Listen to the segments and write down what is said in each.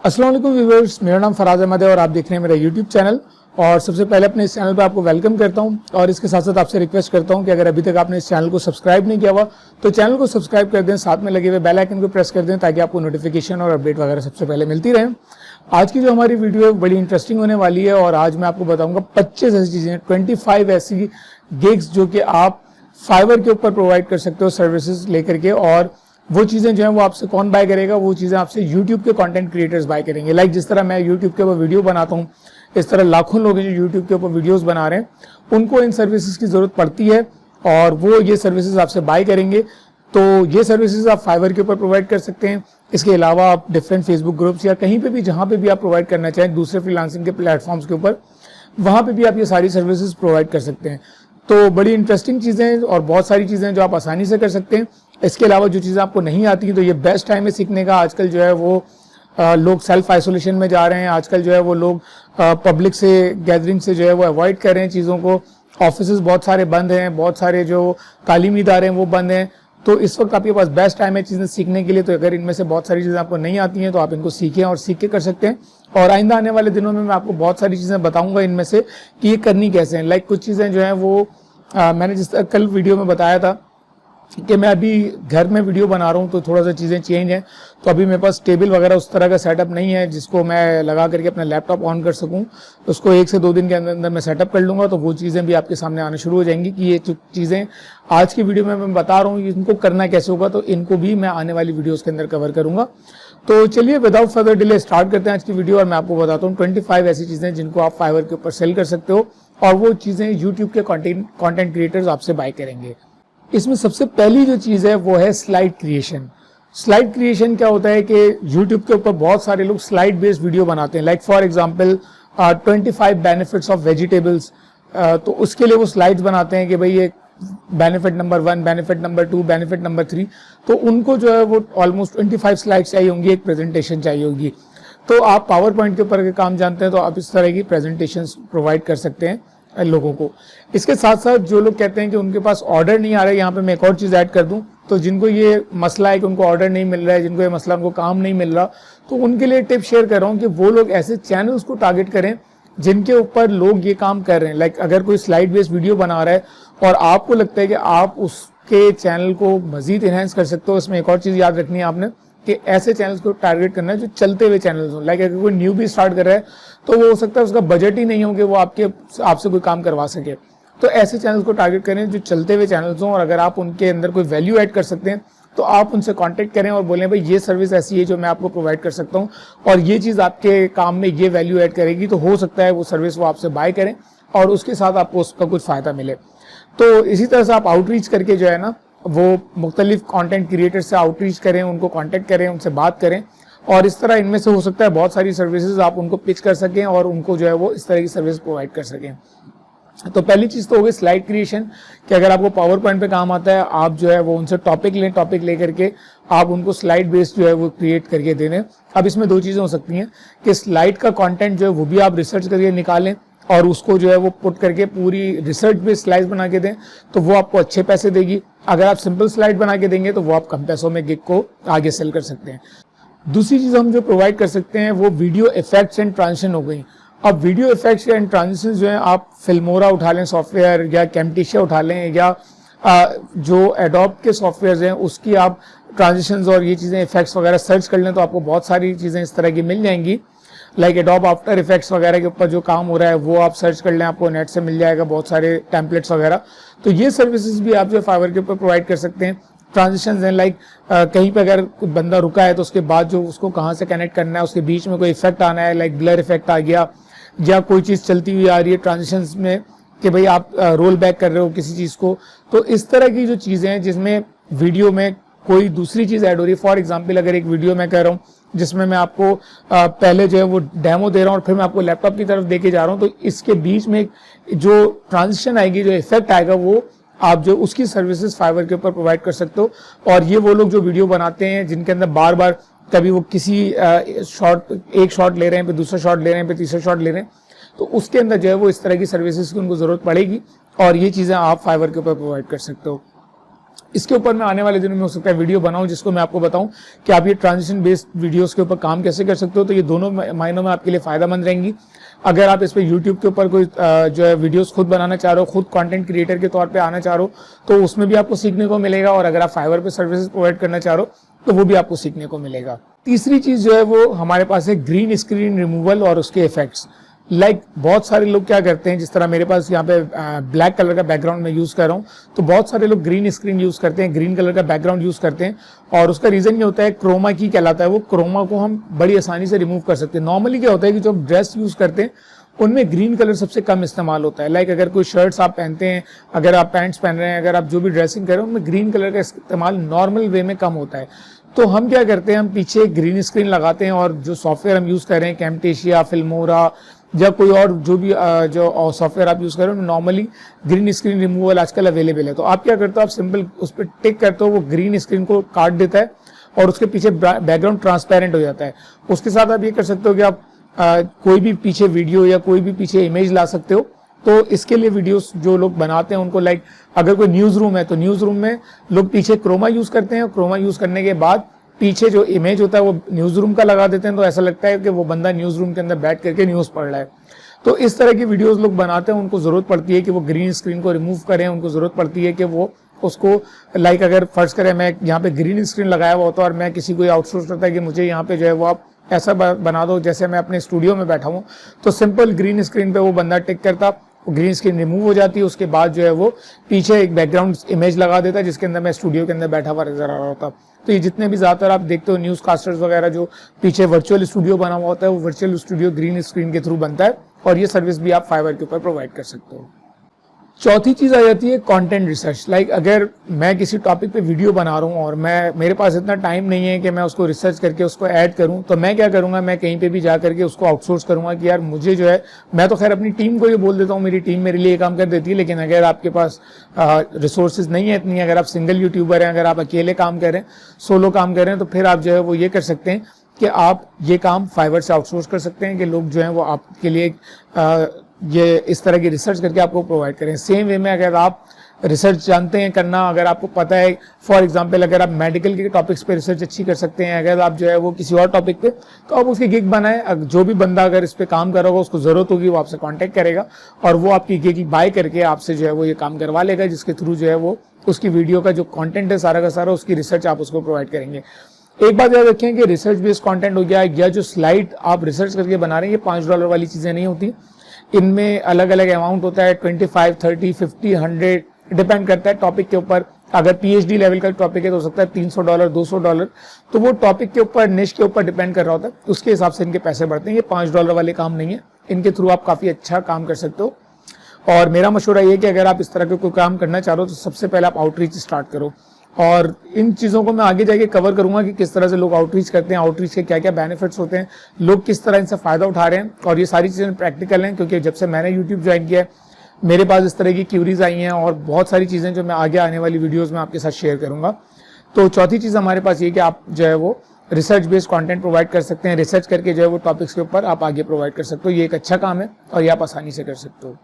अस्सलाम वालेकुम व्यूअर्स, मेरा नाम फराज अहमद है और आप देख रहे हैं मेरा यूट्यूब चैनल। और सबसे पहले अपने इस चैनल पर आपको वेलकम करता हूं और इसके साथ साथ आपसे रिक्वेस्ट करता हूं कि अगर अभी तक आपने इस चैनल को सब्सक्राइब नहीं किया हुआ तो चैनल को सब्सक्राइब कर दें, साथ में लगे हुए बेल आइकन को प्रेस कर दें ताकि आपको नोटिफिकेशन और अपडेट वगैरह सबसे पहले मिलती रहे। आज की जो हमारी वीडियो है बड़ी इंटरेस्टिंग होने वाली है और आज मैं आपको बताऊंगा 25 ऐसी चीजें, 25 ऐसी गिग्स जो कि आप फाइवर के ऊपर प्रोवाइड कर सकते हो सर्विसेज लेकर के। और वो चीजें जो है वो आपसे कौन बाय करेगा? वो चीजें आपसे यूट्यूब के कंटेंट क्रिएटर्स बाय करेंगे। लाइक जिस तरह मैं यूट्यूब के ऊपर वीडियो बनाता हूँ, इस तरह लाखों लोग जो यूट्यूब के ऊपर वीडियोस बना रहे हैं, उनको इन सर्विसेज की जरूरत पड़ती है और वो ये सर्विसेज आपसे बाय करेंगे। तो ये सर्विसेज आप फाइवर के ऊपर प्रोवाइड कर सकते हैं। इसके अलावा आप डिफरेंट फेसबुक ग्रुप्स या कहीं पे भी जहां पे भी आप प्रोवाइड करना चाहें दूसरे फ्रीलांसिंग के प्लेटफॉर्म्स के ऊपर, वहां पे भी आप ये सारी सर्विसेज प्रोवाइड कर सकते हैं। तो बड़ी इंटरेस्टिंग चीजें और बहुत सारी चीजें जो आप आसानी से कर सकते हैं। इसके अलावा जो चीजें आपको नहीं आती हैं तो ये बेस्ट टाइम है सीखने का। आजकल जो है वो लोग सेल्फ आइसोलेशन में जा रहे हैं, आजकल जो है वो लोग पब्लिक से गैदरिंग से जो है वो अवॉइड कर रहे हैं चीज़ों को। ऑफिसेज बहुत सारे बंद हैं, बहुत सारे जो तालीमी इदारे हैं वो बंद हैं। तो इस वक्त आपके पास बेस्ट टाइम है चीज़ें सीखने के लिए। तो अगर इनमें से बहुत सारी चीज़ें आपको नहीं आती हैं तो आप इनको सीखें और सीख के कर सकते हैं। और आइंदा आने वाले दिनों में मैं आपको बहुत सारी चीज़ें बताऊंगा इनमें से कि ये करनी कैसे हैं। लाइक कुछ चीज़ें जो हैं वो मैंने जिस कल वीडियो में बताया था कि मैं अभी घर में वीडियो बना रहा हूँ तो थोड़ा सा चीज़ें चेंज हैं। तो अभी मेरे पास टेबल वगैरह उस तरह का सेटअप नहीं है जिसको मैं लगा करके अपना लैपटॉप ऑन कर सकूँ। उसको 1 से 2 दिन के अंदर अंदर मैं सेटअप कर लूँगा तो वो चीज़ें भी आपके सामने आना शुरू हो जाएंगी कि ये चीज़ें आज की वीडियो में मैं बता रहा हूँ इनको करना कैसे होगा। तो इनको भी मैं आने वाली वीडियोज़ के अंदर कवर करूँगा। तो चलिए विदाउट फर्दर डिले स्टार्ट करते हैं आज की वीडियो और मैं आपको बताता हूँ 25 ऐसी चीज़ें जिनको आप फाइवर के ऊपर सेल कर सकते हो और वो चीज़ें यूट्यूब के कंटेंट क्रिएटर्स आपसे बाय करेंगे। इसमें सबसे पहली जो चीज़ है वो है स्लाइड क्रिएशन। स्लाइड क्रिएशन क्या होता है कि यूट्यूब के ऊपर बहुत सारे लोग स्लाइड बेस्ड वीडियो बनाते हैं। Like for example 25 benefits of vegetables, तो उसके लिए वो स्लाइड्स बनाते हैं कि भाई ये benefit number 1, benefit number 2, benefit number 3। तो उनको जो है वो ऑलमोस्ट 25 स्लाइड्स चाहिए होंगी, एक प्रेजेंटेशन चाहिए होगी। तो आप पावर पॉइंट के ऊपर काम जानते हैं तो आप इस तरह की प्रेजेंटेशन प्रोवाइड कर सकते हैं लोगों को। इसके साथ साथ जो लोग कहते हैं कि उनके पास ऑर्डर नहीं आ रहा है, यहाँ पे मैं एक और चीज़ ऐड कर दूं, तो जिनको ये मसला है कि उनको ऑर्डर नहीं मिल रहा है, जिनको ये मसला उनको काम नहीं मिल रहा, तो उनके लिए टिप शेयर कर रहा हूँ कि वो लोग ऐसे चैनल्स को टारगेट करें जिनके ऊपर लोग ये काम कर रहे हैं। लाइक अगर कोई स्लाइड बेस्ड वीडियो बना रहा है और आपको लगता है कि आप उसके चैनल को मजीद इनहेंस कर सकते हो, इसमें एक और चीज़ याद रखनी है आपने कि ऐसे चैनल्स को टारगेट करना है जो चलते हुए चैनल्स हो। लाइक अगर कोई न्यू भी स्टार्ट कर रहा है तो वो हो सकता है उसका बजट ही नहीं हो कि वो आपसे कोई काम करवा सके। तो ऐसे चैनल्स को टारगेट करें जो चलते हुए चैनल्स हों और अगर आप उनके अंदर कोई वैल्यू ऐड कर सकते हैं तो आप उनसे कांटेक्ट करें और बोलें भाई ये सर्विस ऐसी है जो मैं आपको प्रोवाइड कर सकता हूँ और ये चीज़ आपके काम में ये वैल्यू ऐड करेगी। तो हो सकता है वो सर्विस वो आपसे बाय करें और उसके साथ आपको उसका कुछ फ़ायदा मिले। तो इसी तरह से आप आउटरीच करके जो है ना वो मुख्तलिफ कंटेंट क्रिएटर से आउटरीच करें, उनको कांटेक्ट करें, उनसे बात करें और इस तरह इनमें से हो सकता है बहुत सारी सर्विसेज आप उनको पिच कर सकें और उनको जो है वो इस तरह की सर्विस प्रोवाइड कर सकें। तो पहली चीज़ तो हो गई स्लाइड क्रिएशन कि अगर आपको पावर पॉइंट पे काम आता है आप जो है वो उनसे टॉपिक लेकर के आप उनको स्लाइड बेस्ड जो है वो क्रिएट करके दे दें। अब इसमें 2 चीज़ें हो सकती हैं कि स्लाइड का कंटेंट जो है वो भी आप रिसर्च करके निकालें और उसको जो है वो पुट करके पूरी रिसर्च बेस्ड स्लाइड्स बना के दें तो वो आपको अच्छे पैसे देगी। अगर आप सिंपल स्लाइड बना के देंगे तो वो आप कम पैसों में गिग को आगे सेल कर सकते हैं। दूसरी चीज़ हम जो प्रोवाइड कर सकते हैं वो वीडियो इफेक्ट्स एंड ट्रांजिशन हो गई। अब वीडियो इफेक्ट्स एंड ट्रांजिशन जो है आप फिल्मोरा उठा लें सॉफ्टवेयर या कैमटिशिया उठा लें या जो एडोब के सॉफ्टवेयर हैं उसकी आप ट्रांजिशंस और ये चीज़ें इफेक्ट्स वगैरह सर्च कर लें तो आपको बहुत सारी चीज़ें इस तरह की मिल जाएंगी। लाइक एडोब आफ्टर इफेक्ट्स वगैरह के ऊपर जो काम हो रहा है वो आप सर्च कर लें, आपको नेट से मिल जाएगा बहुत सारे टेम्पलेट्स वगैरह। तो ये सर्विसेज भी आप जो फाइवर के ऊपर प्रोवाइड कर सकते हैं। ट्रांजिशंस हैं लाइक कहीं पे अगर कोई बंदा रुका है तो उसके बाद जो उसको कहाँ से कनेक्ट करना है, उसके बीच में कोई इफेक्ट आना है लाइक ब्लर इफेक्ट आ गया या कोई चीज़ चलती हुई आ रही है ट्रांजिशंस में कि भाई आप रोल बैक कर रहे हो किसी चीज़ को। तो इस तरह की जो चीज़ें हैं जिसमें वीडियो में कोई दूसरी चीज़ ऐड हो रही है। फॉर एग्जाम्पल अगर एक वीडियो मैं कर रहा हूँ जिसमें मैं आपको पहले जो है वो डेमो दे रहा हूँ और फिर मैं आपको लैपटॉप की तरफ देके जा रहा हूँ तो इसके बीच में जो ट्रांजिशन आएगी, जो इफेक्ट आएगा, वो आप जो उसकी सर्विसेज फाइवर के ऊपर प्रोवाइड कर सकते हो। और ये वो लोग जो वीडियो बनाते हैं जिनके अंदर बार बार कभी वो किसी एक शॉट ले रहे हैं, फिर दूसरा शॉट ले रहे हैं, फिर तीसरा शॉट ले रहे हैं, तो उसके अंदर जो है वो इस तरह की सर्विसेज की उनको जरूरत पड़ेगी और ये चीज़ें आप फाइवर के ऊपर प्रोवाइड कर सकते हो। इसके ऊपर मैं आने वाले दिनों में हो सकता है वीडियो बनाऊं जिसको मैं आपको बताऊं कि आप ये ट्रांजिशन बेस्ड वीडियोस के ऊपर काम कैसे कर सकते हो। तो ये दोनों मायनों में आपके लिए फायदेमंद रहेंगी। अगर आप इस पे यूट्यूब के ऊपर कोई जो है वीडियोस खुद बनाना चाह रहे हो, खुद कंटेंट क्रिएटर के तौर पे आना चाह रहे हो, तो उसमें भी आपको सीखने को मिलेगा। और अगर आप फाइवर पे सर्विसेज प्रोवाइड करना चाह रहे हो तो वो भी आपको सीखने को मिलेगा। तीसरी चीज जो है वो हमारे पास है ग्रीन स्क्रीन रिमूवल और उसके इफेक्ट्स। बहुत सारे लोग क्या करते हैं, जिस तरह मेरे पास यहाँ पे ब्लैक कलर का बैकग्राउंड में यूज कर रहा हूँ, तो बहुत सारे लोग ग्रीन स्क्रीन यूज करते हैं, ग्रीन कलर का बैकग्राउंड यूज करते हैं। और उसका रीजन ये होता है, क्रोमा की कहलाता है, वो क्रोमा को हम बड़ी आसानी से रिमूव कर सकते हैं। नॉर्मली क्या होता है कि जो ड्रेस यूज करते हैं उनमें ग्रीन कलर सबसे कम इस्तेमाल होता है। अगर कोई शर्ट्स आप पहनते हैं, अगर आप पैंट्स पहन रहे हैं, अगर आप जो भी ड्रेसिंग कर रहे हैं, उनमें ग्रीन कलर का इस्तेमाल नॉर्मल वे में कम होता है। तो हम क्या करते हैं, हम पीछे ग्रीन स्क्रीन लगाते हैं और जो सॉफ्टवेयर हम यूज कर रहे हैं, कैमटेशिया, फिल्मोरा या कोई और जो भी जो सॉफ्टवेयर आप यूज कर रहे हो, नॉर्मली ग्रीन स्क्रीन रिमूवल आजकल अवेलेबल है। तो आप क्या करते हो, आप सिंपल उस पर टिक करते हो, वो ग्रीन स्क्रीन को काट देता है और उसके पीछे बैकग्राउंड ट्रांसपेरेंट हो जाता है। उसके साथ आप ये कर सकते हो कि आप कोई भी पीछे वीडियो या कोई भी पीछे इमेज ला सकते हो। तो इसके लिए वीडियोस जो लोग बनाते हैं उनको अगर कोई न्यूज रूम है तो न्यूज रूम में लोग पीछे क्रोमा यूज करते हैं, और क्रोमा यूज करने के बाद पीछे जो इमेज होता है वो न्यूज रूम का लगा देते हैं। तो ऐसा लगता है कि वो बंदा न्यूज रूम के अंदर बैठ करके न्यूज पढ़ रहा है। तो इस तरह की वीडियोस लोग बनाते हैं, उनको जरूरत पड़ती है कि वो ग्रीन स्क्रीन को रिमूव करें, उनको जरूरत पड़ती है कि वो उसको अगर फर्ज करें मैं यहाँ पे ग्रीन स्क्रीन लगाया हुआ होता है और मैं किसी को आउटसोर्स करता है कि मुझे यहाँ पे जो है वो आप ऐसा बना दो जैसे मैं अपने स्टूडियो में बैठा हूँ, तो सिंपल ग्रीन स्क्रीन पे वो बंदा टिक करता, ग्रीन स्क्रीन रिमूव हो जाती है। उसके बाद जो है वो पीछे एक बैकग्राउंड इमेज लगा देता है जिसके अंदर मैं स्टूडियो के अंदर बैठा हुआ नजर आ रहा होता। तो ये जितने भी ज्यादातर आप देखते हो न्यूज कास्टर्स वगैरह जो पीछे वर्चुअल स्टूडियो बना हुआ होता है, वो वर्चुअल स्टूडियो ग्रीन स्क्रीन के थ्रू बनता है और ये सर्विस भी आप फाइवर के ऊपर प्रोवाइड कर सकते हो। चौथी चीज आ जाती है कंटेंट रिसर्च। अगर मैं किसी टॉपिक पे वीडियो बना रहा हूँ और मेरे पास इतना टाइम नहीं है कि मैं उसको रिसर्च करके उसको ऐड करूँ, तो मैं क्या करूंगा, मैं कहीं पे भी जा करके उसको आउटसोर्स करूंगा कि यार मुझे जो है, मैं तो खैर अपनी टीम को ये बोल देता हूँ, मेरी टीम मेरे लिए काम कर देती है। लेकिन अगर आपके पास रिसोर्सेज नहीं है इतनी, अगर आप सिंगल यूट्यूबर हैं, अगर आप अकेले काम कर रहे हैं, सोलो काम कर रहे हैं, तो फिर आप जो है वो ये कर सकते हैं कि आप ये काम फाइवर से आउटसोर्स कर सकते हैं कि लोग जो है वो आपके लिए ये इस तरह की रिसर्च करके आपको प्रोवाइड करें। सेम वे में अगर आप रिसर्च जानते हैं करना, अगर आपको पता है, फॉर एग्जांपल अगर आप मेडिकल के टॉपिक्स पे रिसर्च अच्छी कर सकते हैं, अगर आप जो है वो किसी और टॉपिक पे, तो आप उसकी गिग बनाएं। जो भी बंदा अगर इस पे काम कर रहा होगा, उसको जरूरत होगी, वो आपसे कांटेक्ट करेगा और वो आपकी गिग बाय करके आपसे जो है वो ये काम करवा लेगा, जिसके थ्रू जो है वो उसकी वीडियो का जो कॉन्टेंट है सारा का सारा, उसकी रिसर्च आप उसको प्रोवाइड करेंगे। एक बात याद रखें कि रिसर्च बेस्ड कंटेंट हो गया या जो स्लाइड आप रिसर्च करके बना रहे हैं, ये $5 वाली चीजें नहीं होती। इनमें अलग अलग अमाउंट होता है, 25, 30, 50, 100, डिपेंड करता है टॉपिक के ऊपर। अगर PhD लेवल का टॉपिक है तो हो सकता है $300, $200, तो वो टॉपिक के ऊपर, निश के ऊपर डिपेंड कर रहा होता है, उसके हिसाब से इनके पैसे बढ़ते हैं। ये $5 वाले काम नहीं है, इनके थ्रू आप काफी अच्छा काम कर सकते हो। और मेरा मशवरा ये कि अगर आप इस तरह के कोई काम करना चाह रहे हो तो सबसे पहले आप आउटरीच स्टार्ट करो। और इन चीजों को मैं आगे जाके कवर करूंगा कि किस तरह से लोग आउटरीच करते हैं, आउटरीच के क्या क्या बेनिफिट्स होते हैं, लोग किस तरह इनसे फायदा उठा रहे हैं। और ये सारी चीजें प्रैक्टिकल हैं, क्योंकि जब से मैंने यूट्यूब ज्वाइन किया है मेरे पास इस तरह की क्यूरीज आई हैं और बहुत सारी चीजें जो मैं आगे आने वाली वीडियोज में आपके साथ शेयर करूंगा। तो चौथी चीज हमारे पास ये कि आप जो है वो रिसर्च बेस्ड कंटेंट प्रोवाइड कर सकते हैं, रिसर्च करके जो है वो टॉपिक्स के ऊपर आप आगे प्रोवाइड कर सकते हो। ये एक अच्छा काम है और ये आप आसानी से कर सकते हो।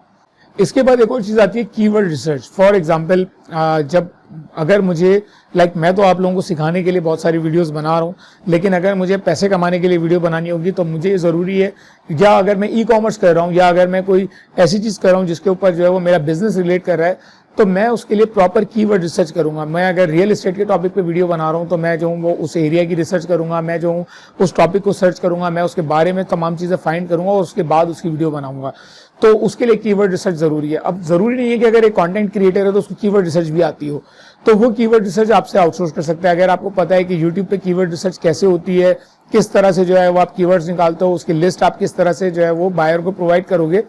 इसके बाद एक और चीज आती है कीवर्ड रिसर्च। फॉर एग्जांपल जब अगर मुझे मैं तो आप लोगों को सिखाने के लिए बहुत सारी वीडियोस बना रहा हूँ, लेकिन अगर मुझे पैसे कमाने के लिए वीडियो बनानी होगी तो मुझे ये जरूरी है, या अगर मैं ई-कॉमर्स कर रहा हूँ या अगर मैं कोई ऐसी चीज कर रहा हूँ जिसके ऊपर जो है वो मेरा बिजनेस रिलेट कर रहा है, तो मैं उसके लिए प्रॉपर कीवर्ड रिसर्च करूंगा। मैं अगर रियल एस्टेट के टॉपिक पे वीडियो बना रहा हूँ तो मैं जो हूँ वो उस एरिया की रिसर्च करूंगा, मैं जो हूँ उस टॉपिक को सर्च करूंगा, मैं उसके बारे में तमाम चीजें फाइंड करूंगा और उसके बाद उसकी वीडियो बनाऊंगा। तो उसके लिए कीवर्ड रिसर्च जरूरी है। अब जरूरी नहीं है कि अगर एक कंटेंट क्रिएटर है तो उसको कीवर्ड रिसर्च भी आती हो, तो वो कीवर्ड रिसर्च आपसे आउटसोर्स कर सकता है। अगर आपको पता है कि यूट्यूब पे कीवर्ड रिसर्च कैसे होती है, किस तरह से जो है वो आप कीवर्ड्स निकालते हो, उसकी लिस्ट आप किस तरह से जो है वो बायर को प्रोवाइड करोगे,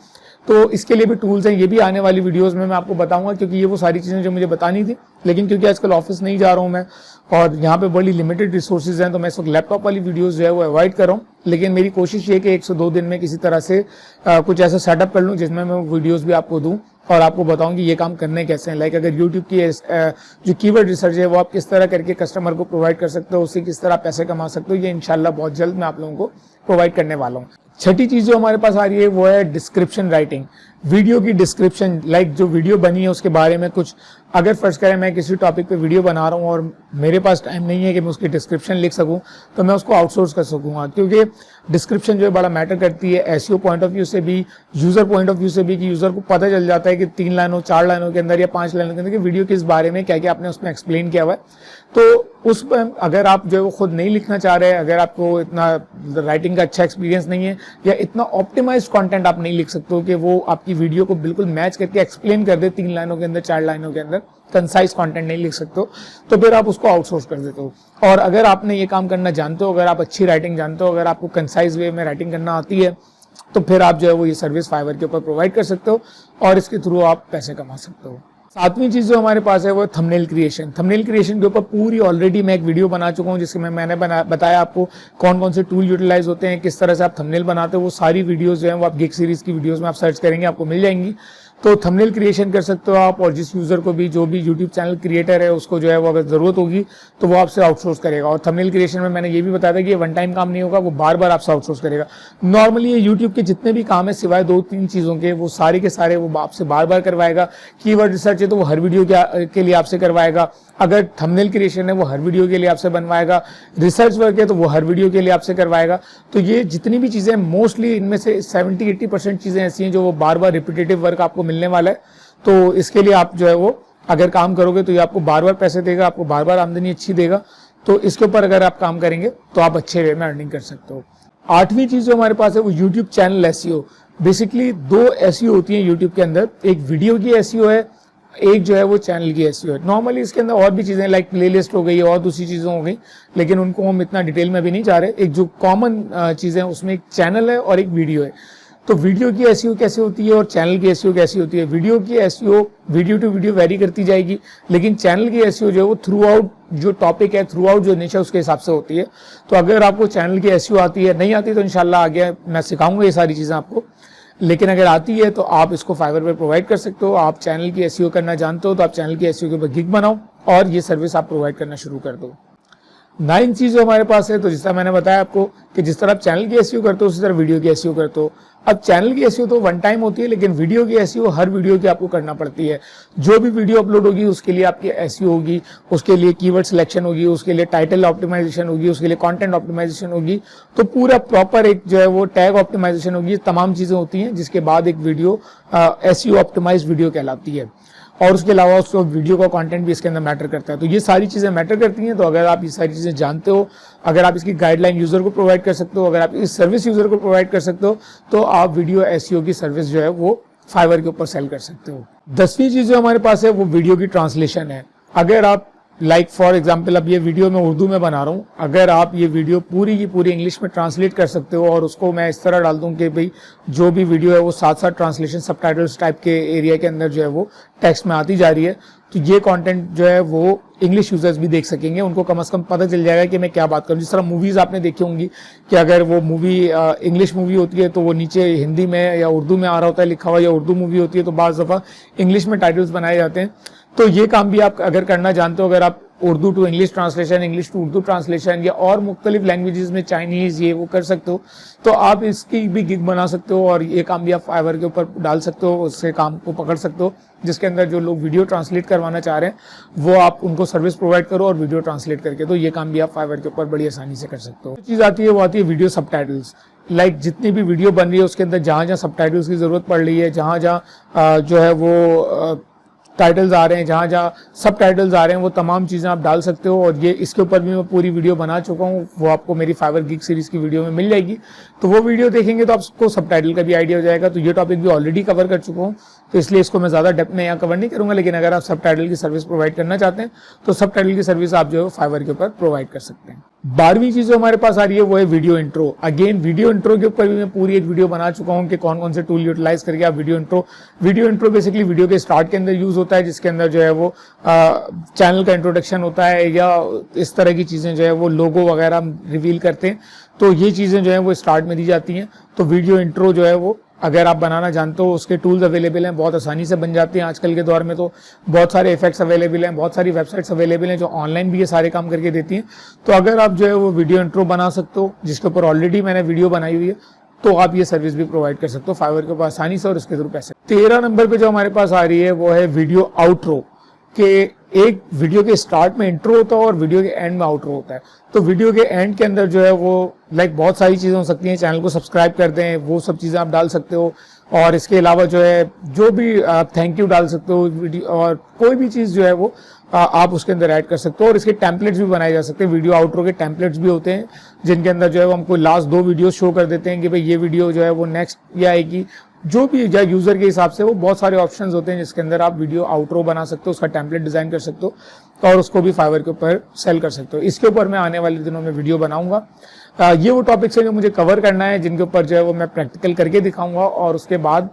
तो इसके लिए भी टूल्स हैं। ये भी आने वाली वीडियोस में मैं आपको बताऊंगा, क्योंकि ये वो सारी चीजें जो मुझे बतानी थी, लेकिन क्योंकि आजकल ऑफिस नहीं जा रहा हूं मैं और यहाँ पे बड़ी लिमिटेड रिसोर्सेज हैं, तो मैं इस वक्त लैपटॉप वाली वीडियोस जो है वो अवॉइड कर रहा हूँ। लेकिन मेरी कोशिश ये कि 1 से 2 दिन में किसी तरह से कुछ ऐसा सेटअप कर लूँ जिसमें मैं वीडियोस भी आपको दूं और आपको बताऊं कि ये काम करने कैसे हैं। अगर यूट्यूब की जो कीवर्ड रिसर्च है वो आप किस तरह करके कस्टमर को प्रोवाइड कर सकते हो, उससे किस तरह पैसे कमा सकते हो, ये इंशाल्लाह बहुत जल्द मैं आप लोगों को प्रोवाइड करने वाला हूँ। छठी चीज जो हमारे पास आ रही है वो है डिस्क्रिप्शन राइटिंग। वीडियो की डिस्क्रिप्शन, लाइक जो वीडियो बनी है उसके बारे में कुछ, अगर फर्ज करें मैं किसी टॉपिक पे वीडियो बना रहा हूँ और मेरे पास टाइम नहीं है कि मैं उसकी डिस्क्रिप्शन लिख सकूँ, तो मैं उसको आउटसोर्स कर सकूँगा, क्योंकि डिस्क्रिप्शन जो है बड़ा मैटर करती है एसईओ पॉइंट ऑफ व्यू से भी, यूजर पॉइंट ऑफ व्यू से भी, कि यूजर को पता चल जाता है कि 3 लाइनों 4 लाइनों के अंदर या 5 लाइनों के अंदर कि वीडियो किस बारे में क्या क्या आपने उसमें एक्सप्लेन किया हुआ है। तो उस पर अगर आप जो है वो खुद नहीं लिखना चाह रहे हैं, अगर आपको इतना राइटिंग का अच्छा एक्सपीरियंस नहीं है या इतना ऑप्टिमाइज्ड कंटेंट आप नहीं लिख सकते हो कि वो आपकी वीडियो को बिल्कुल मैच करके एक्सप्लेन कर दे 3 लाइनों के अंदर 4 लाइनों के अंदर, कंसाइज कंटेंट नहीं लिख सकते हो, तो फिर आप उसको आउटसोर्स कर देते हो। और अगर आपने ये काम करना जानते हो, अगर आप अच्छी राइटिंग जानते हो, अगर आपको कंसाइज वे में राइटिंग करना आती है, तो फिर आप जो है वो ये सर्विस फाइवर के ऊपर प्रोवाइड कर सकते हो और इसके थ्रू आप पैसे कमा सकते हो। 7वीं चीज जो हमारे पास है वो थंबनेल क्रिएशन। थंबनेल क्रिएशन के ऊपर पूरी ऑलरेडी मैं एक वीडियो बना चुका हूँ, जिसमें मैंने बताया आपको कौन कौन से टूल यूटिलाइज होते हैं, किस तरह से आप थंबनेल बनाते हो। वो सारी वीडियोस जो है वो आप गिग सीरीज की वीडियोस में आप सर्च करेंगे आपको मिल जाएंगी। तो थंबनेल क्रिएशन कर सकते हो आप, और जिस यूजर को भी, जो भी यूट्यूब चैनल क्रिएटर है, उसको जो है वो अगर जरूरत होगी तो वो आपसे आउटसोर्स करेगा। और थंबनेल क्रिएशन में मैंने ये भी बताया था कि ये वन टाइम काम नहीं होगा, वो बार बार आपसे आउटसोर्स करेगा। नॉर्मली ये यूट्यूब के जितने भी काम है सिवाय 2-3 चीजों के, वो सारे के सारे वो आपसे बार बार करवाएगा। कीवर्ड रिसर्च है तो वो हर वीडियो के लिए आपसे करवाएगा। अगर थंबनेल क्रिएशन है वो हर वीडियो के लिए आपसे बनवाएगा। रिसर्च वर्क है तो वो हर वीडियो के लिए आपसे करवाएगा। तो ये जितनी भी चीजें, मोस्टली इनमें से 70-80% चीजें ऐसी हैं जो वो बार बार रिपीटेटिव वर्क आपको मिलने वाला है। तो इसके लिए आप जो है वो अगर काम करोगे तो ये आपको बार बार पैसे देगा, आपको बार बार आमदनी अच्छी देगा। तो इसके ऊपर अगर आप काम करेंगे तो आप अच्छे वे में अर्निंग कर सकते हो। 8वीं चीज जो हमारे पास है वो YouTube channel SEO. Basically 2 SEO होती है यूट्यूब के अंदर, एक वीडियो की एसईओ है, एक जो है वो चैनल की एसईओ है। नॉर्मली इसके अंदर और भी चीजें लाइक प्लेलिस्ट हो गई और दूसरी चीजें हो गई, लेकिन उनको हम इतना डिटेल में भी नहीं जा रहे। एक जो कॉमन चीजें हैं उसमें एक चैनल है और एक वीडियो है। तो वीडियो की एसईओ कैसे होती है और चैनल की एसईओ कैसी होती है? वीडियो की SEO video to video vary करती जाएगी, लेकिन चैनल की एसईओ जो है वो थ्रू आउट जो टॉपिक है, थ्रू आउट जो निशा उसके हिसाब से होती है। तो अगर आपको चैनल की एसईओ आती है, नहीं आती तो इंशाल्लाह आगे मैं सिखाऊंगा ये सारी चीजें आपको, लेकिन अगर आती है तो आप इसको फाइवर पर प्रोवाइड कर सकते हो। आप चैनल की एसईओ करना जानते हो तो आप चैनल की एसईओ के ऊपर गिग बनाओ और ये सर्विस आप प्रोवाइड करना शुरू कर दो। 9 चीज जो हमारे पास है, तो जिस तरह मैंने बताया आपको कि जिस तरह आप चैनल की एसईओ करते हो उसी तरह वीडियो की एसईओ करते हो। अब चैनल की एसईओ तो वन टाइम होती है, लेकिन वीडियो की एसईओ हर वीडियो की आपको करना पड़ती है। जो भी वीडियो अपलोड होगी उसके लिए आपकी एसईओ होगी, उसके लिए कीवर्ड सिलेक्शन होगी, उसके लिए टाइटल ऑप्टिमाइजेशन होगी, उसके लिए कंटेंट ऑप्टिमाइजेशन होगी, तो पूरा प्रॉपर एक जो है वो टैग ऑप्टिमाइजेशन होगी। तमाम चीजें होती हैं जिसके बाद एक वीडियो एसईओ ऑप्टिमाइज्ड वीडियो कहलाती है। और उसके अलावा उसको वीडियो का कंटेंट भी इसके अंदर मैटर करता है। तो ये सारी चीजें मैटर करती हैं। तो अगर आप ये सारी चीजें जानते हो, अगर आप इसकी गाइडलाइन यूजर को प्रोवाइड कर सकते हो, अगर आप इस सर्विस यूजर को प्रोवाइड कर सकते हो, तो आप वीडियो एसईओ की सर्विस जो है वो फाइवर के ऊपर सेल कर सकते हो। 10वीं चीज जो हमारे पास है वो वीडियो की ट्रांसलेशन है। अगर आप लाइक फॉर एग्जाम्पल अब ये वीडियो मैं उर्दू में बना रहा हूँ, अगर आप ये वीडियो पूरी की पूरी इंग्लिश में ट्रांसलेट कर सकते हो और उसको मैं इस तरह डाल दूं कि भाई जो भी वीडियो है वो साथ साथ ट्रांसलेशन सबटाइटल्स टाइप के एरिया के अंदर जो है वो टेक्स्ट में आती जा रही है, तो ये कंटेंट जो है वो इंग्लिश यूजर्स भी देख सकेंगे। उनको कम से कम पता चल जाएगा कि मैं क्या बात करूँ। जिस तरह मूवीज आपने देखी होंगी कि अगर वो मूवी इंग्लिश मूवी होती है तो वो नीचे हिंदी में या उर्दू में आ रहा होता है लिखा हुआ, या उर्दू मूवी होती है तो बाज़ दफ़ा इंग्लिश में टाइटल्स बनाए जाते हैं। तो ये काम भी आप अगर करना जानते हो, अगर आप Urdu to English translation, English to Urdu translation या और मुख्तलिफ लैंग्वेजेस में चाइनीज ये वो कर सकते हो, तो आप इसकी भी गिग बना सकते हो और ये काम भी आप फाइवर के ऊपर डाल सकते हो। उससे काम को पकड़ सकते हो जिसके अंदर जो लोग वीडियो ट्रांसलेट करवाना चाह रहे हैं वो आप उनको सर्विस प्रोवाइड करो और वीडियो ट्रांसलेट करके, तो ये काम भी आप फाइवर के ऊपर बड़ी आसानी से कर सकते हो। चीज आती है वो आती है वीडियो सबटाइटल्स। लाइक जितनी भी वीडियो बन रही है उसके अंदर जहां जहां सबटाइटल्स की जरूरत पड़ रही है, जहां जहां जो है वो टाइटल्स आ रहे हैं, जहां जहां सब टाइटल्स आ रहे हैं, वो तमाम चीजें आप डाल सकते हो। और ये इसके ऊपर भी मैं पूरी वीडियो बना चुका हूँ, वो आपको मेरी फाइवर गिग सीरीज की वीडियो में मिल जाएगी। तो वो वीडियो देखेंगे तो आपको सब टाइटल का भी आइडिया हो जाएगा। तो ये टॉपिक भी ऑलरेडी कवर कर चुका हूँ, तो इसलिए इसको मैं ज्यादा डेप्थ में यहाँ कवर नहीं करूंगा। लेकिन अगर आप सब टाइटल की सर्विस प्रोवाइड करना चाहते हैं तो सब टाइटल की सर्विस आप जो है फाइवर के ऊपर प्रोवाइड कर सकते हैं। 12वीं चीज जो हमारे पास आ रही है वो है video intro. Again video intro के ऊपर भी मैं पूरी एक वीडियो बना चुका हूँ कि कौन कौन से टूल यूटिलाइज करके आप वीडियो इंट्रो बेसिकली वीडियो के स्टार्ट के अंदर यूज होता है, जिसके अंदर जो है वो चैनल का इंट्रोडक्शन होता है या इस तरह की चीजें जो है वो लोगो वगैरह रिवील करते हैं। तो ये चीजें जो है वो स्टार्ट में दी जाती हैं। तो वीडियो इंट्रो जो है वो अगर आप बनाना जानते हो, उसके टूल्स अवेलेबल हैं, बहुत आसानी से बन जाते हैं। आजकल के दौर में तो बहुत सारे इफेक्ट्स अवेलेबल हैं, बहुत सारी वेबसाइट्स अवेलेबल हैं जो ऑनलाइन भी ये सारे काम करके देती हैं। तो अगर आप जो है वो वीडियो इंट्रो बना सकते हो, जिसके ऊपर ऑलरेडी मैंने वीडियो बनाई हुई है, तो आप ये सर्विस भी प्रोवाइड कर सकते हो फाइवर के ऊपर आसानी से और इसके थ्रू पैसे। 13 नंबर पे जो हमारे पास आ रही है वो है वीडियो आउट्रो, के एक वीडियो के स्टार्ट में इंट्रो होता है और वीडियो के एंड में आउट्रो होता है। तो वीडियो के एंड के अंदर जो है वो बहुत सारी चीज़ें हो सकती हैं, चैनल को सब्सक्राइब कर दें, वो सब चीज़ें आप डाल सकते हो। और इसके अलावा जो है जो भी आप थैंक यू डाल सकते हो वीडियो, और कोई भी चीज़ जो है वो आप उसके अंदर ऐड कर सकते हो। और इसके टेम्पलेट्स भी बनाए जा सकते हैं, वीडियो आउट्रो के टेम्पलेट्स भी होते हैं जिनके अंदर जो है वो हमको लास्ट 2 वीडियो शो कर देते हैं कि भाई ये वीडियो जो है वो नेक्स्ट ये आएगी, जो भी यूजर के हिसाब से। वो बहुत सारे ऑप्शंस होते हैं जिसके अंदर आप वीडियो आउट्रो बना सकते हो, उसका टेम्पलेट डिजाइन कर सकते हो और उसको भी फाइवर के ऊपर सेल कर सकते हो। इसके ऊपर मैं आने वाले दिनों में वीडियो बनाऊंगा। ये वो टॉपिक्स है जो मुझे कवर करना है, जिनके ऊपर जो है वो मैं प्रैक्टिकल करके दिखाऊंगा। और उसके बाद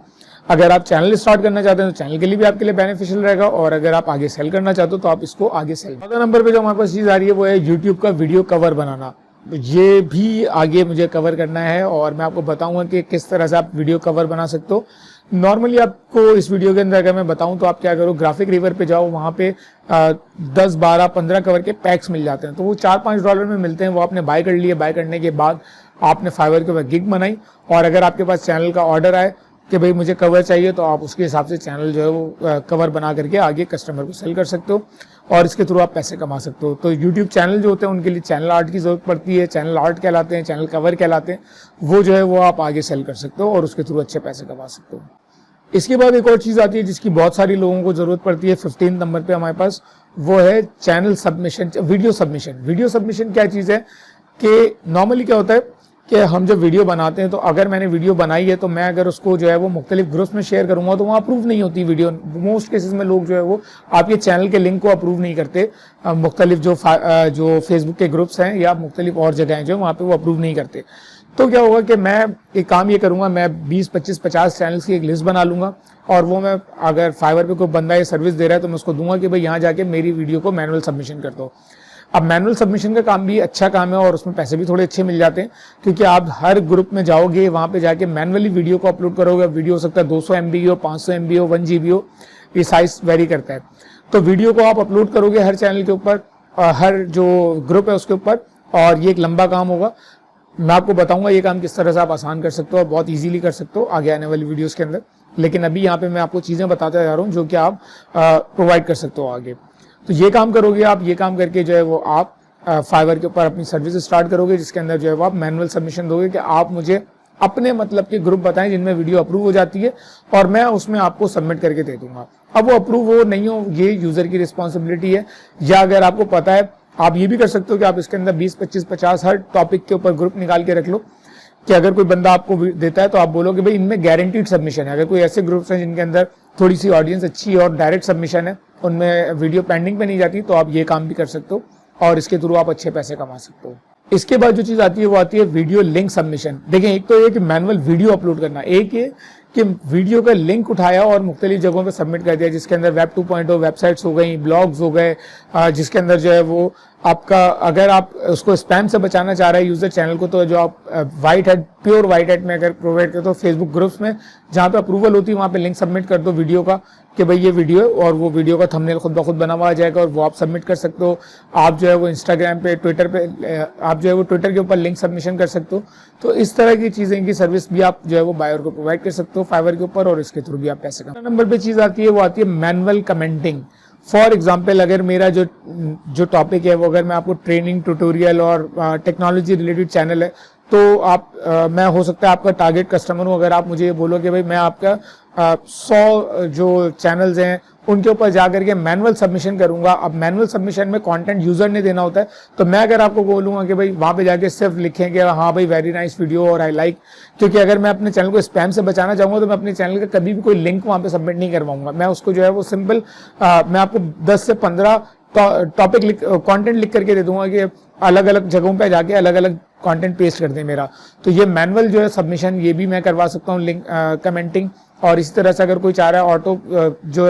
अगर आप चैनल स्टार्ट करना चाहते हैं तो चैनल के लिए भी आपके लिए बेनिफिशियल रहेगा, और अगर आप आगे सेल करना चाहते हो तो आप इसको आगे सेल। अगला नंबर पे जो हमारे पास चीज आ रही है वो है यूट्यूब का वीडियो कवर बनाना। ये भी आगे मुझे कवर करना है और मैं आपको बताऊंगा कि किस तरह से आप वीडियो कवर बना सकते हो। नॉर्मली आपको इस वीडियो के अंदर अगर मैं बताऊं तो आप क्या करो, ग्राफिक रिवर पे जाओ, वहां पे 10, 12, 15 कवर के पैक्स मिल जाते हैं। तो वो $4-5 में मिलते हैं, वो आपने बाय कर लिए। बाय करने के बाद आपने फाइवर के ऊपर गिग बनाई, और अगर आपके पास चैनल का ऑर्डर आए कि भाई मुझे कवर चाहिए, तो आप उसके हिसाब से चैनल जो है वो कवर बना करके आगे कस्टमर को सेल कर सकते हो और इसके थ्रू आप पैसे कमा सकते हो। तो यूट्यूब चैनल जो होते हैं उनके लिए चैनल आर्ट की जरूरत पड़ती है, चैनल आर्ट कहलाते हैं, चैनल कवर कहलाते हैं। वो जो है वो आप आगे सेल कर सकते हो और उसके थ्रू अच्छे पैसे कमा सकते हो। इसके बाद एक और चीज आती है जिसकी बहुत सारी लोगों को जरूरत पड़ती है, 15 नंबर पे हमारे पास, वो है channel submission, video submission. Video submission क्या चीज है कि नॉर्मली क्या होता है कि हम जब वीडियो बनाते हैं तो अगर मैंने वीडियो बनाई है तो मैं अगर उसको जो है वो मुख्तलिफ ग्रुप्स में शेयर करूंगा तो वहाँ अप्रूव नहीं होती वीडियो। मोस्ट केसेस में लोग जो है वो आपके चैनल के लिंक को अप्रूव नहीं करते। मुख्तलिफ जो फेसबुक के ग्रुप्स हैं या मुख्तलिफ और जगह जो वहाँ पे वो अप्रूव नहीं करते। तो क्या होगा कि मैं एक काम ये करूंगा, मैं 20, 25, 50 चैनल्स की एक लिस्ट बना लूंगा और वो मैं अगर फाइवर पे कोई बंदा ये सर्विस दे रहा है तो मैं उसको दूंगा कि भाई यहाँ जाके मेरी वीडियो को मैनुअल सबमिशन कर दो। अब मैनुअल सबमिशन का काम भी अच्छा काम है और उसमें पैसे भी थोड़े अच्छे मिल जाते हैं, क्योंकि आप हर ग्रुप में जाओगे, वहां पे जाके मैनुअली वीडियो को अपलोड करोगे। वीडियो हो सकता है 200 MB हो, 500 MB हो, 1 GB हो, ये साइज वेरी करता है। तो वीडियो को आप अपलोड करोगे हर चैनल के ऊपर, हर जो ग्रुप है उसके ऊपर, और ये एक लंबा काम होगा। मैं आपको बताऊंगा ये काम किस तरह से आप आसान कर सकते हो और बहुत इजीली कर सकते हो आगे आने वाली वीडियोस के अंदर। लेकिन अभी यहाँ पे मैं आपको चीजें बताता जा रहा हूँ जो कि आप प्रोवाइड कर सकते हो आगे। तो ये काम करोगे आप, ये काम करके जो है वो आप फाइवर के ऊपर अपनी सर्विस स्टार्ट करोगे, जिसके अंदर जो है वो आप मैनुअल सबमिशन दोगे कि आप मुझे अपने मतलब के ग्रुप बताएं जिनमें वीडियो अप्रूव हो जाती है और मैं उसमें आपको सबमिट करके दे दूंगा। अब वो अप्रूव हो नहीं हो ये यूजर की रिस्पॉन्सिबिलिटी है, या अगर आपको पता है आप ये भी कर सकते हो कि आप इसके अंदर 20, 25, 50 हर टॉपिक के ऊपर ग्रुप निकाल के रख लो कि अगर कोई बंदा आपको देता है तो आप बोलोगे भाई इनमें गारंटीड सबमिशन है। अगर कोई ऐसे ग्रुप्स हैं जिनके अंदर थोड़ी सी ऑडियंस अच्छी है और डायरेक्ट सबमिशन है, उनमें वीडियो पेंडिंग पे नहीं जाती, तो आप ये काम भी कर सकते हो और इसके थ्रू आप अच्छे पैसे कमा सकते हो। इसके बाद जो चीज आती है वो आती है वीडियो लिंक सबमिशन। देखिए, एक तो ये कि मैनुअल वीडियो अपलोड करना, एक ये कि वीडियो का लिंक उठाया और मुख्तलिफ जगहों पे सबमिट कर दिया, जिसके अंदर वेब 2.0 वेबसाइट्स हो गई, ब्लॉग्स हो गए, जिसके अंदर जो है वो आपका अगर आप उसको स्पैम से बचाना चाह रहे हैं यूजर चैनल को, तो जो आप white hat, pure white hat में अगर प्रोवाइड करते हो फेसबुक ग्रुप्स में जहां पे अप्रूवल होती है वहां पे लिंक सबमिट कर दो वीडियो का कि भाई ये वीडियो है, और वो वीडियो का थंबनेल खुद ब खुद बना हुआ आ जाएगा और वो आप सबमिट कर सकते हो। आप जो है वो इंस्टाग्राम पे, ट्विटर पे, आप जो है वो ट्विटर के ऊपर लिंक सबमिशन कर सकते हो। तो इस तरह की चीजें की सर्विस भी आप जो है वो बायर को प्रोवाइड कर सकते हो फाइवर के ऊपर, और इसके थ्रू भी आप पैसे कमा। नंबर पे चीज आती है वो आती है मैनुअल कमेंटिंग। फॉर एग्जाम्पल, अगर मेरा जो टॉपिक है वो अगर मैं आपको ट्रेनिंग, ट्यूटोरियल और टेक्नोलॉजी रिलेटेड चैनल है, तो आप मैं हो सकता है आपका टारगेट कस्टमर हूं। अगर आप मुझे ये बोलो कि भाई मैं आपका 100 जो चैनल्स हैं उनके ऊपर जाकर के मैनुअल सबमिशन करूंगा। अब मैनुअल सबमिशन में कंटेंट यूजर ने देना होता है, तो मैं अगर आपको बोलूंगा कि भाई वहां पे जाके सिर्फ लिखें कि हाँ भाई वेरी नाइस वीडियो और आई लाइक, क्योंकि अगर मैं अपने चैनल को स्पैम से बचाना चाहूंगा तो मैं अपने चैनल का कभी भी कोई लिंक वहां पे सबमिट नहीं करवाऊंगा। मैं उसको जो है वो सिंपल मैं आपको 10 से 15 टॉपिक कंटेंट लिख करके दे दूंगा कि अलग अलग जगहों पे जाके अलग अलग कंटेंट पेस्ट कर दें मेरा। तो ये मैनुअल जो है सबमिशन ये भी मैं करवा सकता हूँ, लिंक कमेंटिंग। और इसी तरह से अगर कोई चाह रहा है ऑटो जो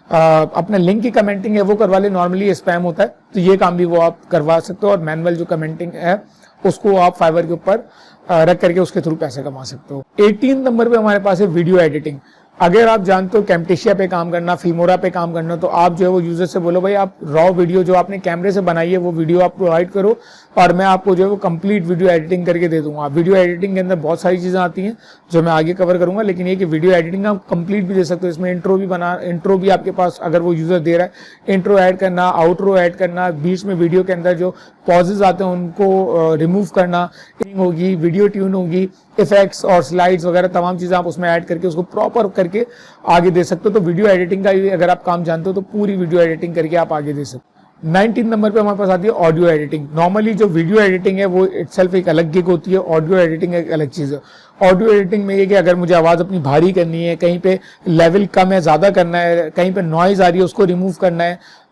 अपने लिंक की कमेंटिंग है वो करवा ले, नॉर्मली स्पैम होता है, तो ये काम भी वो आप करवा सकते हो। और मैनुअल जो कमेंटिंग है उसको आप फाइवर के ऊपर रख करके उसके थ्रू पैसे कमा सकते हो। 18 नंबर पे हमारे पास है वीडियो एडिटिंग। अगर आप जानते हो कैम्टेशिया पे काम करना, फिल्मोरा पे काम करना, तो आप जो है वो यूजर से बोलो भाई आप रॉ वीडियो जो आपने कैमरे से बनाई है वो वीडियो आप प्रोवाइड करो और मैं आपको जो है वो कंप्लीट वीडियो एडिटिंग करके दे दूंगा। वीडियो एडिटिंग के अंदर बहुत सारी चीजें आती हैं जो मैं आगे कवर करूंगा, लेकिन ये कि वीडियो एडिटिंग आप कंप्लीट भी दे सकते हो। इसमें इंट्रो भी आपके पास अगर वो यूजर दे रहा है, इंट्रो ऐड करना, आउटरो ऐड करना, बीच में वीडियो के अंदर जो पॉजेज आते हैं उनको रिमूव करना, होगी, वीडियो ट्यून होगी, इफेक्ट्स और स्लाइड्स वगैरह तमाम चीजें आप उसमें ऐड करके उसको प्रॉपर करके आगे दे सकते हो। तो वीडियो एडिटिंग का भी अगर आप काम जानते हो तो पूरी वीडियो एडिटिंग करके आप आगे दे सकते हो। 19 नंबर पे हमारे पास आती है ऑडियो एडिटिंग। नॉर्मली जो वीडियो एडिटिंग है वो इटसेल्फ एक अलग गिग होती है, ऑडियो एडिटिंग एक अलग चीज है। ऑडियो एडिटिंग में ये कि अगर मुझे आवाज अपनी भारी करनी है, कहीं पे लेवल कम है ज्यादा करना है, कहीं पे नॉइज आ रही है उसको रिमूव करना है,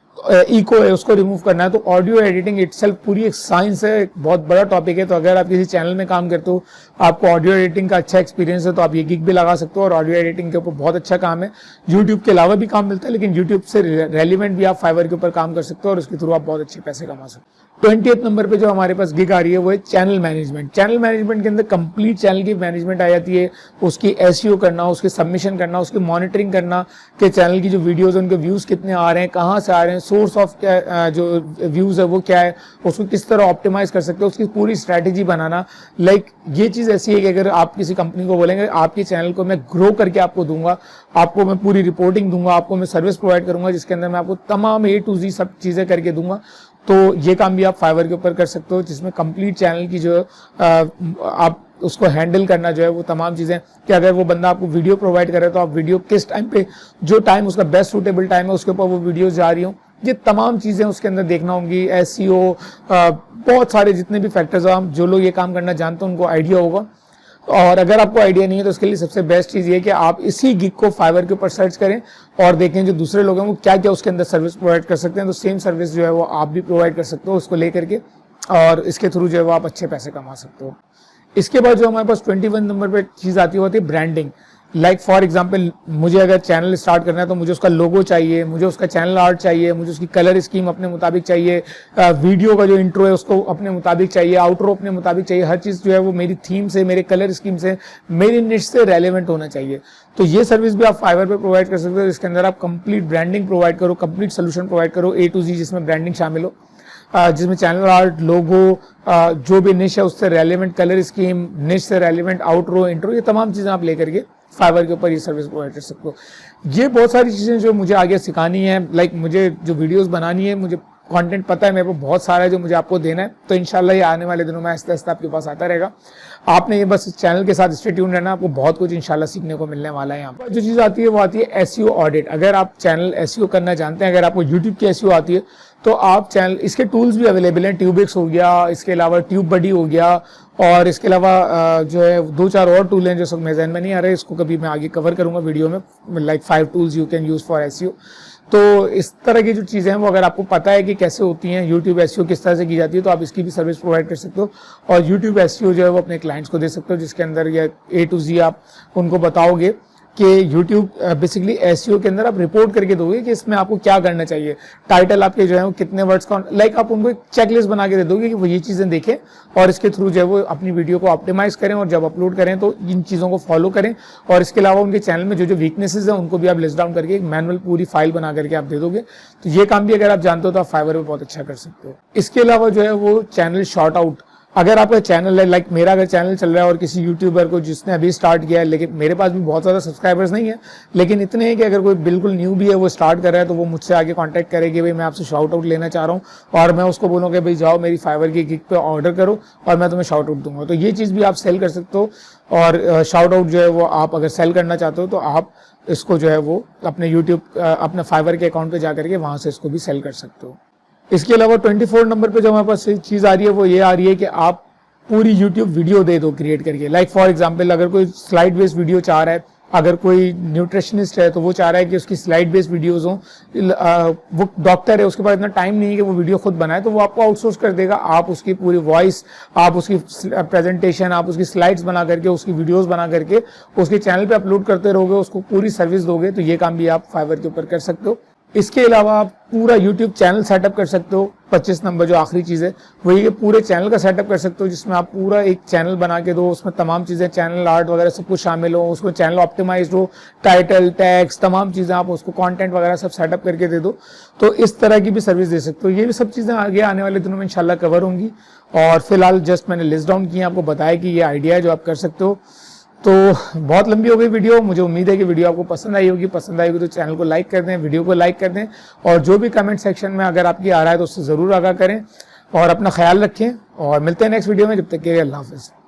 इको है उसको रिमूव करना है, तो ऑडियो एडिटिंग इटसेल्फ पूरी एक साइंस है, एक बहुत बड़ा टॉपिक है। तो अगर आप किसी चैनल में काम करते हो, आपको ऑडियो एडिटिंग का अच्छा एक्सपीरियंस है, तो आप ये गिग भी लगा सकते हो और ऑडियो एडिटिंग के ऊपर बहुत अच्छा काम है। यूट्यूब के अलावा भी काम मिलता है, लेकिन यूट्यूब से रेलिवेंट भी आप फाइवर के ऊपर काम कर सकते हो और उसके थ्रू आप बहुत अच्छे पैसे कमा सकते हो। 20th नंबर पे जो हमारे पास गिग आ रही है वो है चैनल मैनेजमेंट। चैनल मैनेजमेंट के अंदर कंप्लीट चैनल की मैनेजमेंट आ जाती है, उसकी एसईओ करना, उसकी सबमिशन करना, उसकी मॉनिटरिंग करना कि चैनल की जो वीडियोस है उनके व्यूज कितने आ रहे हैं, कहाँ से आ रहे हैं, सोर्स ऑफ जो व्यूज है वो क्या है, उसको किस तरह ऑप्टिमाइज कर सकते हो, उसकी पूरी स्ट्रैटेजी बनाना। ये चीज ऐसी है कि अगर आप किसी कंपनी को बोलेंगे आपके चैनल को मैं ग्रो करके आपको दूंगा, आपको मैं पूरी रिपोर्टिंग दूंगा, आपको मैं सर्विस प्रोवाइड करूंगा जिसके अंदर मैं आपको तमाम A to Z सब चीजें करके दूंगा, तो ये काम भी आप फाइवर के ऊपर कर सकते हो, जिसमें कंप्लीट चैनल की जो आप उसको हैंडल करना जो है वो तमाम चीजें, कि अगर वो बंदा आपको वीडियो प्रोवाइड करे तो आप वीडियो किस टाइम पे, जो टाइम उसका बेस्ट सूटेबल टाइम है उसके ऊपर वो वीडियो जा रही हो, ये तमाम चीजें उसके अंदर देखना होंगी। एसईओ, बहुत सारे जितने भी फैक्टर्स हैं, जो लोग ये काम करना जानते हैं उनको आइडिया होगा। और अगर आपको आइडिया नहीं है तो उसके लिए सबसे बेस्ट चीज ये कि आप इसी गिग को फाइवर के ऊपर सर्च करें और देखें जो दूसरे लोग हैं वो क्या क्या उसके अंदर सर्विस प्रोवाइड कर सकते हैं। तो सेम सर्विस जो है वो आप भी प्रोवाइड कर सकते हो उसको लेकर के, और इसके थ्रू जो है वो आप अच्छे पैसे कमा सकते हो। इसके बाद जो हमारे पास 21 नंबर पे चीज आती है ब्रांडिंग। लाइक फॉर एग्जाम्पल, मुझे अगर चैनल स्टार्ट करना है तो मुझे उसका लोगो चाहिए, मुझे उसका चैनल आर्ट चाहिए, मुझे उसकी कलर स्कीम अपने मुताबिक चाहिए, वीडियो का जो इंट्रो है उसको अपने मुताबिक चाहिए, आउटरो अपने मुताबिक चाहिए, हर चीज जो है वो मेरी थीम से, मेरे कलर स्कीम से, मेरी निश से रेलेवेंट होना चाहिए। तो ये सर्विस भी आप फाइवर पे प्रोवाइड कर सकते हो, जिसके अंदर आप कंप्लीट ब्रांडिंग प्रोवाइड करो, कंप्लीट सोल्यूशन प्रोवाइड करो A to Z, जिसमें ब्रांडिंग शामिल हो, जिसमें चैनल आर्ट, लोगो, जो भी निश है उससे रेलेवेंट कलर स्कीम, निश से रेलेवेंट आउटरो, इंट्रो, ये तमाम चीजें आप लेकर के फाइवर के ऊपर ये सर्विस प्रोवाइड कर सकते हो। ये बहुत सारी चीजें जो मुझे आगे सिखानी है, लाइक मुझे जो वीडियोस बनानी है, मुझे कंटेंट पता है मेरे को बहुत सारा है जो मुझे आपको देना है, तो इंशाल्लाह ये आने वाले दिनों में आहिस्ता आहिस्ता आपके पास आता रहेगा। आपने ये बस चैनल के साथ स्टे ट्यून रहना, आपको बहुत कुछ इंशाल्लाह सीखने को मिलने वाला है। यहाँ पर जो चीज आती है वो आती है एसईओ ऑडिट। अगर आप चैनल एसईओ करना जानते हैं, अगर आपको यूट्यूब की एसईओ आती है तो आप चैनल, इसके टूल्स भी अवेलेबल हैं, ट्यूबिक्स हो गया, इसके अलावा ट्यूब बडी हो गया, और इसके अलावा जो है 2-4 और टूल हैं जो सब मेरे ज़हन में नहीं आ रहे, इसको कभी मैं आगे कवर करूंगा वीडियो में, like 5 tools you can use for SEO. तो इस तरह की जो चीजें हैं वो अगर आपको पता है कि कैसे होती हैं, यूट्यूब एसईओ किस तरह से की जाती है, तो आप इसकी भी सर्विस प्रोवाइड कर सकते हो। और यूट्यूब एसईओ जो है वो अपने क्लाइंट्स को दे सकते हो, जिसके अंदर ये A to Z आप उनको बताओगे कि यूट्यूब बेसिकली एसईओ के अंदर आप रिपोर्ट करके दोगे कि इसमें आपको क्या करना चाहिए, टाइटल आपके जो है वो कितने वर्ड्स का, लाइक आप उनको एक चेकलिस्ट बना के दे दोगे कि वो ये चीजें देखें और इसके थ्रू जो है वो अपनी वीडियो को ऑप्टिमाइज करें, और जब अपलोड करें तो इन चीजों को फॉलो करें। और इसके अलावा उनके चैनल में जो जो वीकनेसेस हैं उनको भी आप लिस्ट डाउन करके एक मैनुअल पूरी फाइल बना करके आप दे दोगे। तो ये काम भी अगर आप जानते हो तो आप फाइवर में बहुत अच्छा कर सकते हो। इसके अलावा जो है वो चैनल शॉर्ट आउट, अगर आपका चैनल है, लाइक मेरा अगर चैनल चल रहा है और किसी यूट्यूबर को जिसने अभी स्टार्ट किया है, लेकिन मेरे पास भी बहुत ज़्यादा सब्सक्राइबर्स नहीं है, लेकिन इतने हैं कि अगर कोई बिल्कुल न्यू भी है वो स्टार्ट कर रहा है तो वो मुझसे आगे कांटेक्ट करेगी, भाई मैं आपसे शाउट आउट लेना चाह रहा हूँ, और मैं उसको बोलूँगा भाई जाओ मेरी फाइवर की गिग पे ऑर्डर करो और मैं तुम्हें शाउट आउट दूंगा। तो ये चीज़ भी आप सेल कर सकते हो। और शाउट आउट जो है वो आप अगर सेल करना चाहते हो तो आप इसको जो है वो अपने यूट्यूब, अपने फाइवर के अकाउंट पर जा करके वहाँ से इसको भी सेल कर सकते हो। इसके अलावा 24 नंबर पर जो हमारे पास चीज़ आ रही है वो ये आ रही है कि आप पूरी YouTube वीडियो दे दो क्रिएट करके। लाइक फॉर एग्जांपल, अगर कोई स्लाइड बेस्ड वीडियो चाह रहा है, अगर कोई न्यूट्रिशनिस्ट है तो वो चाह रहा है कि उसकी स्लाइड बेस्ड वीडियोस हों, वो डॉक्टर है उसके पास इतना टाइम नहीं है कि वो वीडियो खुद बनाए, तो वो आपको आउटसोर्स कर देगा। आप उसकी पूरी वॉइस, आप उसकी प्रेजेंटेशन, आप उसकी स्लाइड्स बना करके, उसकी वीडियोस बना करके उसके चैनल पे अपलोड करते रहोगे, उसको पूरी सर्विस दोगे, तो ये काम भी आप फाइवर के ऊपर कर सकते हो। इसके अलावा आप पूरा YouTube चैनल सेटअप कर सकते हो। 25 नंबर जो आखिरी चीज़ है वही है, पूरे चैनल का सेटअप कर सकते हो, जिसमें आप पूरा एक चैनल बना के दो, उसमें तमाम चीज़ें, चैनल आर्ट वगैरह सब कुछ शामिल हो, उसको चैनल ऑप्टिमाइज्ड हो, टाइटल, टैग्स, तमाम चीज़ें आप उसको कंटेंट वगैरह सब सेटअप करके दे दो। तो इस तरह की भी सर्विस दे सकते हो। ये भी सब चीज़ें आगे आने वाले दिनों में इंशाल्लाह कवर होंगी। और फिलहाल जस्ट मैंने लिस्ट डाउन किया, आपको बताया कि ये आइडिया है जो आप कर सकते हो। तो बहुत लंबी हो गई वीडियो, मुझे उम्मीद है कि वीडियो आपको पसंद आई होगी। पसंद आई होगी तो चैनल को लाइक कर दें, वीडियो को लाइक कर दें, और जो भी कमेंट सेक्शन में अगर आपकी आ रहा है तो उससे ज़रूर आगाह करें, और अपना ख्याल रखें। और मिलते हैं नेक्स्ट वीडियो में, जब तक के लिए अल्लाह हाफ़िज़।